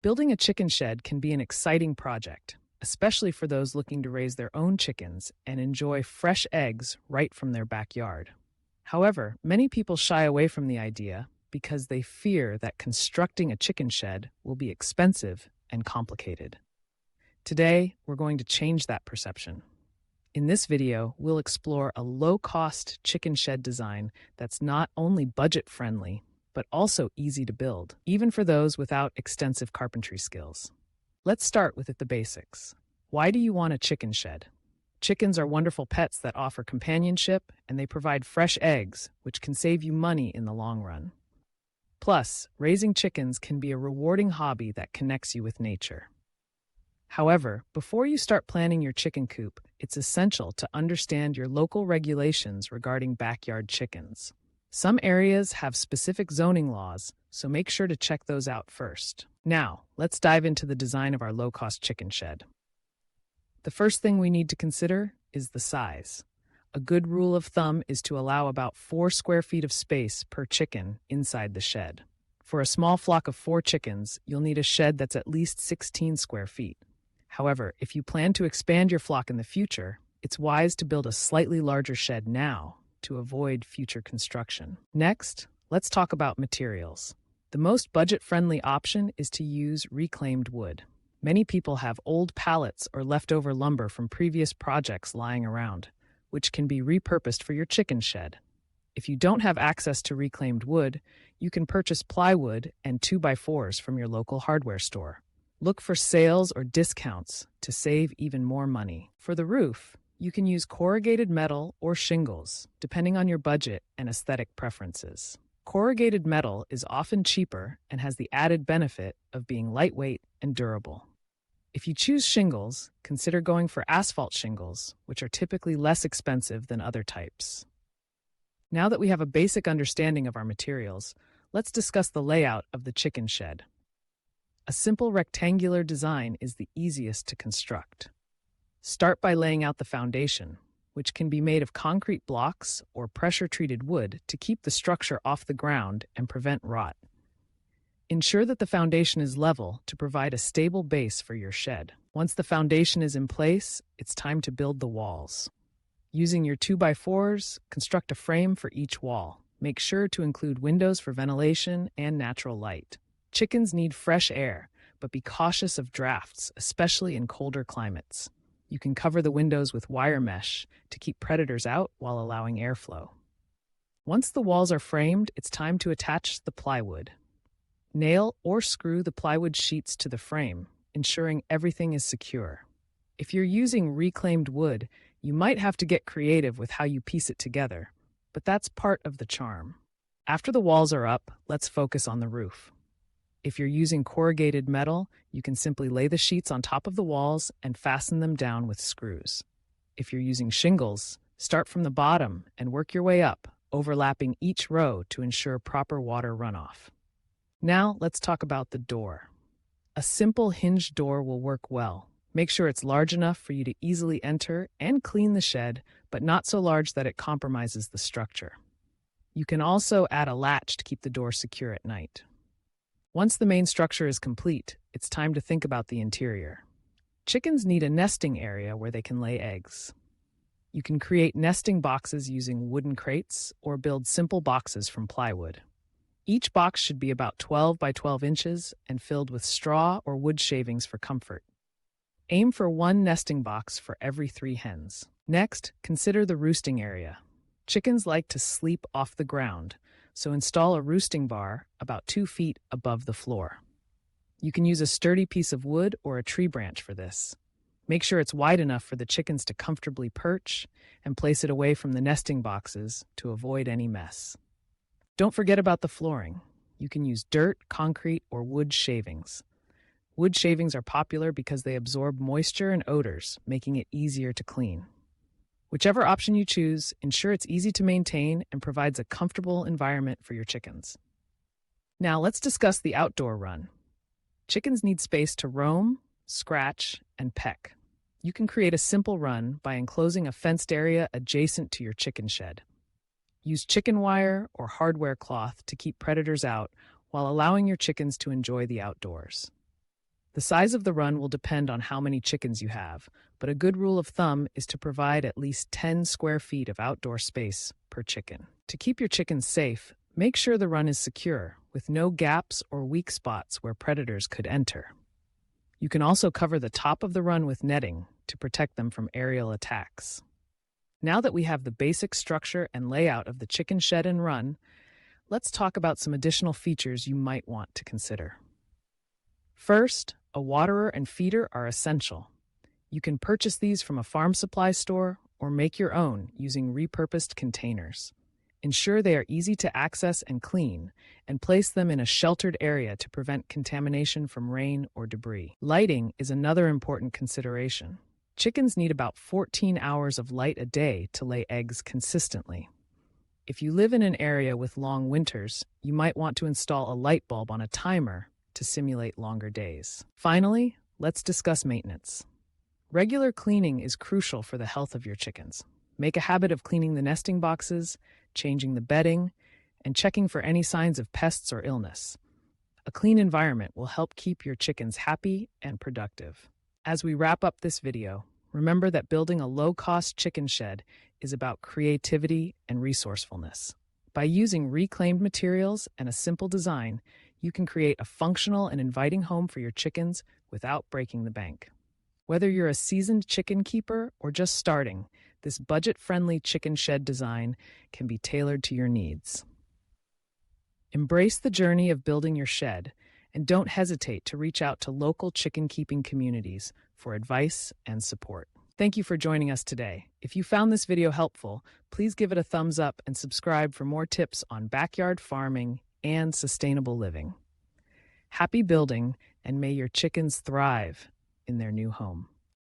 Building a chicken shed can be an exciting project, especially for those looking to raise their own chickens and enjoy fresh eggs right from their backyard. However, many people shy away from the idea because they fear that constructing a chicken shed will be expensive and complicated. Today, we're going to change that perception. In this video, we'll explore a low-cost chicken shed design that's not only budget-friendly, but also easy to build, even for those without extensive carpentry skills. Let's start with the basics. Why do you want a chicken shed? Chickens are wonderful pets that offer companionship, and they provide fresh eggs, which can save you money in the long run. Plus, raising chickens can be a rewarding hobby that connects you with nature. However, before you start planning your chicken coop, it's essential to understand your local regulations regarding backyard chickens. Some areas have specific zoning laws, so make sure to check those out first. Now, let's dive into the design of our low-cost chicken shed. The first thing we need to consider is the size. A good rule of thumb is to allow about 4 square feet of space per chicken inside the shed. For a small flock of 4 chickens, you'll need a shed that's at least 16 square feet. However, if you plan to expand your flock in the future, it's wise to build a slightly larger shed now to avoid future construction. Next, let's talk about materials. The most budget-friendly option is to use reclaimed wood. Many people have old pallets or leftover lumber from previous projects lying around, which can be repurposed for your chicken shed. If you don't have access to reclaimed wood, you can purchase plywood and 2x4s from your local hardware store. Look for sales or discounts to save even more money. For the roof, you can use corrugated metal or shingles, depending on your budget and aesthetic preferences. Corrugated metal is often cheaper and has the added benefit of being lightweight and durable. If you choose shingles, consider going for asphalt shingles, which are typically less expensive than other types. Now that we have a basic understanding of our materials, let's discuss the layout of the chicken shed. A simple rectangular design is the easiest to construct. Start by laying out the foundation, which can be made of concrete blocks or pressure-treated wood to keep the structure off the ground and prevent rot. Ensure that the foundation is level to provide a stable base for your shed. Once the foundation is in place, it's time to build the walls. Using your 2x4s, construct a frame for each wall. Make sure to include windows for ventilation and natural light. Chickens need fresh air, but be cautious of drafts, especially in colder climates. You can cover the windows with wire mesh to keep predators out while allowing airflow. Once the walls are framed, it's time to attach the plywood. Nail or screw the plywood sheets to the frame, ensuring everything is secure. If you're using reclaimed wood, you might have to get creative with how you piece it together, but that's part of the charm. After the walls are up, let's focus on the roof. If you're using corrugated metal, you can simply lay the sheets on top of the walls and fasten them down with screws. If you're using shingles, start from the bottom and work your way up, overlapping each row to ensure proper water runoff. Now let's talk about the door. A simple hinged door will work well. Make sure it's large enough for you to easily enter and clean the shed, but not so large that it compromises the structure. You can also add a latch to keep the door secure at night. Once the main structure is complete, it's time to think about the interior. Chickens need a nesting area where they can lay eggs. You can create nesting boxes using wooden crates or build simple boxes from plywood. Each box should be about 12 by 12 inches and filled with straw or wood shavings for comfort. Aim for 1 nesting box for every 3 hens. Next, consider the roosting area. Chickens like to sleep off the ground, so install a roosting bar about 2 feet above the floor. You can use a sturdy piece of wood or a tree branch for this. Make sure it's wide enough for the chickens to comfortably perch and place it away from the nesting boxes to avoid any mess. Don't forget about the flooring. You can use dirt, concrete, or wood shavings. Wood shavings are popular because they absorb moisture and odors, making it easier to clean. Whichever option you choose, ensure it's easy to maintain and provides a comfortable environment for your chickens. Now let's discuss the outdoor run. Chickens need space to roam, scratch, and peck. You can create a simple run by enclosing a fenced area adjacent to your chicken shed. Use chicken wire or hardware cloth to keep predators out while allowing your chickens to enjoy the outdoors. The size of the run will depend on how many chickens you have, but a good rule of thumb is to provide at least 10 square feet of outdoor space per chicken. To keep your chickens safe, make sure the run is secure, with no gaps or weak spots where predators could enter. You can also cover the top of the run with netting to protect them from aerial attacks. Now that we have the basic structure and layout of the chicken shed and run, let's talk about some additional features you might want to consider. First, a waterer and feeder are essential. You can purchase these from a farm supply store or make your own using repurposed containers. Ensure they are easy to access and clean, and place them in a sheltered area to prevent contamination from rain or debris. Lighting is another important consideration. Chickens need about 14 hours of light a day to lay eggs consistently. If you live in an area with long winters, you might want to install a light bulb on a timer to simulate longer days. Finally, let's discuss maintenance. Regular cleaning is crucial for the health of your chickens. Make a habit of cleaning the nesting boxes, changing the bedding, and checking for any signs of pests or illness. A clean environment will help keep your chickens happy and productive. As we wrap up this video, remember that building a low-cost chicken shed is about creativity and resourcefulness. By using reclaimed materials and a simple design, you can create a functional and inviting home for your chickens without breaking the bank. Whether you're a seasoned chicken keeper or just starting, this budget-friendly chicken shed design can be tailored to your needs. Embrace the journey of building your shed, and don't hesitate to reach out to local chicken keeping communities for advice and support. Thank you for joining us today. If you found this video helpful, please give it a thumbs up and subscribe for more tips on backyard farming and sustainable living. Happy building, and may your chickens thrive in their new home.